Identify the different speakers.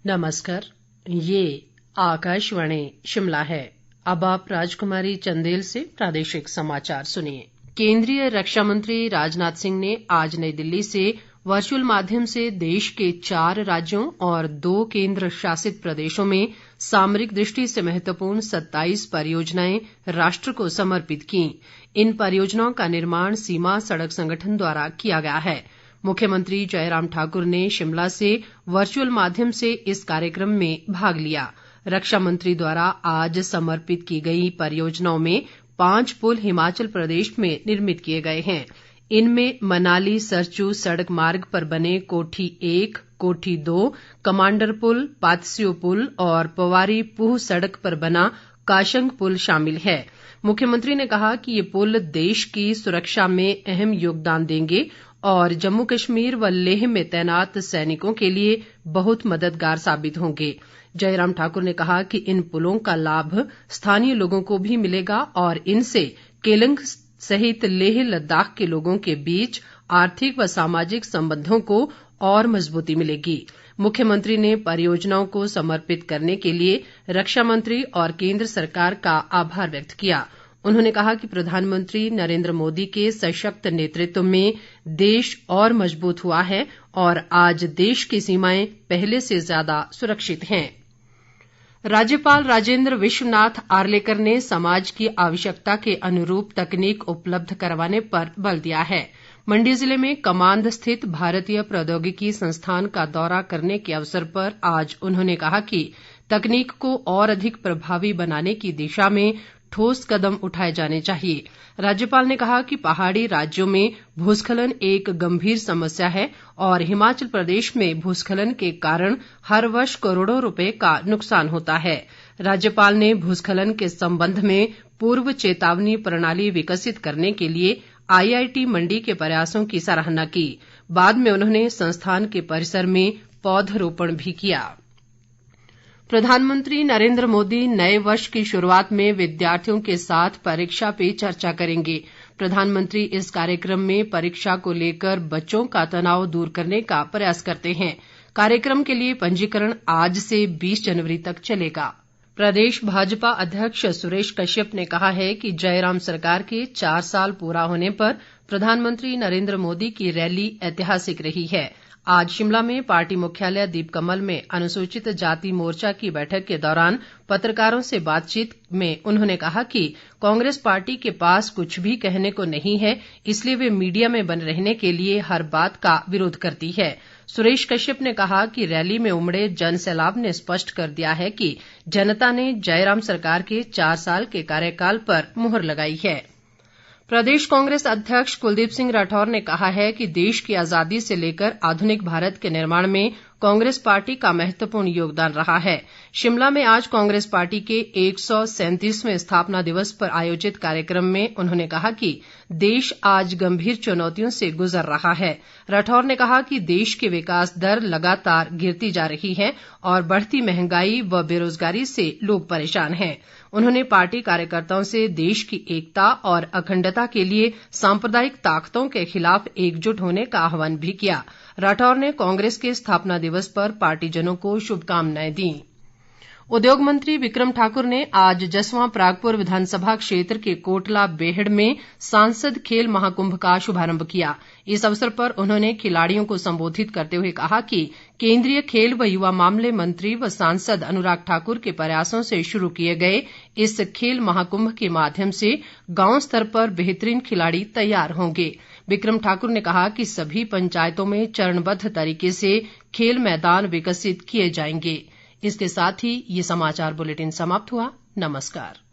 Speaker 1: नमस्कार, ये आकाशवाणी शिमला है। अब आप राजकुमारी चंदेल से प्रादेशिक समाचार सुनिए। केंद्रीय रक्षा मंत्री राजनाथ सिंह ने आज नई दिल्ली से वर्चुअल माध्यम से देश के 4 राज्यों और 2 केंद्र शासित प्रदेशों में सामरिक दृष्टि से महत्वपूर्ण 27 परियोजनाएं राष्ट्र को समर्पित की। इन परियोजनाओं का निर्माण सीमा सड़क संगठन द्वारा किया गया है। मुख्यमंत्री जयराम ठाकुर ने शिमला से वर्चुअल माध्यम से इस कार्यक्रम में भाग लिया। रक्षा मंत्री द्वारा आज समर्पित की गई परियोजनाओं में 5 पुल हिमाचल प्रदेश में निर्मित किए गए हैं। इनमें मनाली सरचू सड़क मार्ग पर बने कोठी 1, कोठी 2, कमांडर पुल, पातस्यू पुल और पवारी पूह सड़क पर बना काशंग पुल शामिल है। मुख्यमंत्री ने कहा कि ये पुल देश की सुरक्षा में अहम योगदान देंगे और जम्मू कश्मीर व लेह में तैनात सैनिकों के लिए बहुत मददगार साबित होंगे। जयराम ठाकुर ने कहा कि इन पुलों का लाभ स्थानीय लोगों को भी मिलेगा और इनसे केलंग सहित लेह लद्दाख के लोगों के बीच आर्थिक व सामाजिक संबंधों को और मजबूती मिलेगी। मुख्यमंत्री ने परियोजनाओं को समर्पित करने के लिए रक्षा मंत्री और केंद्र सरकार का आभार व्यक्त किया। उन्होंने कहा कि प्रधानमंत्री नरेंद्र मोदी के सशक्त नेतृत्व में देश और मजबूत हुआ है और आज देश की सीमाएं पहले से ज्यादा सुरक्षित हैं। राज्यपाल राजेंद्र विश्वनाथ आर्लेकर ने समाज की आवश्यकता के अनुरूप तकनीक उपलब्ध करवाने पर बल दिया है। मंडी जिले में कमांद स्थित भारतीय प्रौद्योगिकी संस्थान का दौरा करने के अवसर पर आज उन्होंने कहा कि तकनीक को और अधिक प्रभावी बनाने की दिशा में ठोस कदम उठाए जाने चाहिए। राज्यपाल ने कहा कि पहाड़ी राज्यों में भूस्खलन एक गंभीर समस्या है और हिमाचल प्रदेश में भूस्खलन के कारण हर वर्ष करोड़ों रुपए का नुकसान होता है। राज्यपाल ने भूस्खलन के संबंध में पूर्व चेतावनी प्रणाली विकसित करने के लिए IIT मंडी के प्रयासों की सराहना की। बाद में उन्होंने संस्थान के परिसर में पौधरोपण भी किया। प्रधानमंत्री नरेंद्र मोदी नए वर्ष की शुरुआत में विद्यार्थियों के साथ परीक्षा पे चर्चा करेंगे। प्रधानमंत्री इस कार्यक्रम में परीक्षा को लेकर बच्चों का तनाव दूर करने का प्रयास करते हैं। कार्यक्रम के लिए पंजीकरण आज से 20 जनवरी तक चलेगा। प्रदेश भाजपा अध्यक्ष सुरेश कश्यप ने कहा है कि जयराम सरकार के 4 साल पूरा होने पर प्रधानमंत्री नरेंद्र मोदी की रैली ऐतिहासिक रही है। आज शिमला में पार्टी मुख्यालय दीपकमल में अनुसूचित जाति मोर्चा की बैठक के दौरान पत्रकारों से बातचीत में उन्होंने कहा कि कांग्रेस पार्टी के पास कुछ भी कहने को नहीं है, इसलिए वे मीडिया में बने रहने के लिए हर बात का विरोध करती है। सुरेश कश्यप ने कहा कि रैली में उमड़े जनसैलाब ने स्पष्ट कर दिया है कि जनता ने जयराम सरकार के 4 साल के कार्यकाल पर मुहर लगाई है। प्रदेश कांग्रेस अध्यक्ष कुलदीप सिंह राठौर ने कहा है कि देश की आजादी से लेकर आधुनिक भारत के निर्माण में कांग्रेस पार्टी का महत्वपूर्ण योगदान रहा है। शिमला में आज कांग्रेस पार्टी के 137वें स्थापना दिवस पर आयोजित कार्यक्रम में उन्होंने कहा कि देश आज गंभीर चुनौतियों से गुजर रहा है। राठौर ने कहा कि देश की विकास दर लगातार गिरती जा रही है और बढ़ती महंगाई व बेरोजगारी से लोग परेशान हैं। उन्होंने पार्टी कार्यकर्ताओं से देश की एकता और अखंडता के लिए सांप्रदायिक ताकतों के खिलाफ एकजुट होने का आह्वान भी किया। राठौर ने कांग्रेस के स्थापना दिवस पर पार्टीजनों को शुभकामनाएं दी। उद्योग मंत्री विक्रम ठाकुर ने आज जसवां परागपुर विधानसभा क्षेत्र के कोटला बेहड़ में सांसद खेल महाकुंभ का शुभारंभ किया। इस अवसर पर उन्होंने खिलाड़ियों को संबोधित करते हुए कहा कि केंद्रीय खेल व युवा मामले मंत्री व सांसद अनुराग ठाकुर के प्रयासों से शुरू किए गए इस खेल महाकुंभ के माध्यम से गांव स्तर पर बेहतरीन खिलाड़ी तैयार होंगे। विक्रम ठाकुर ने कहा कि सभी पंचायतों में चरणबद्ध तरीके से खेल मैदान विकसित किए जाएंगे। इसके साथ ही ये समाचार बुलेटिन समाप्त हुआ। नमस्कार।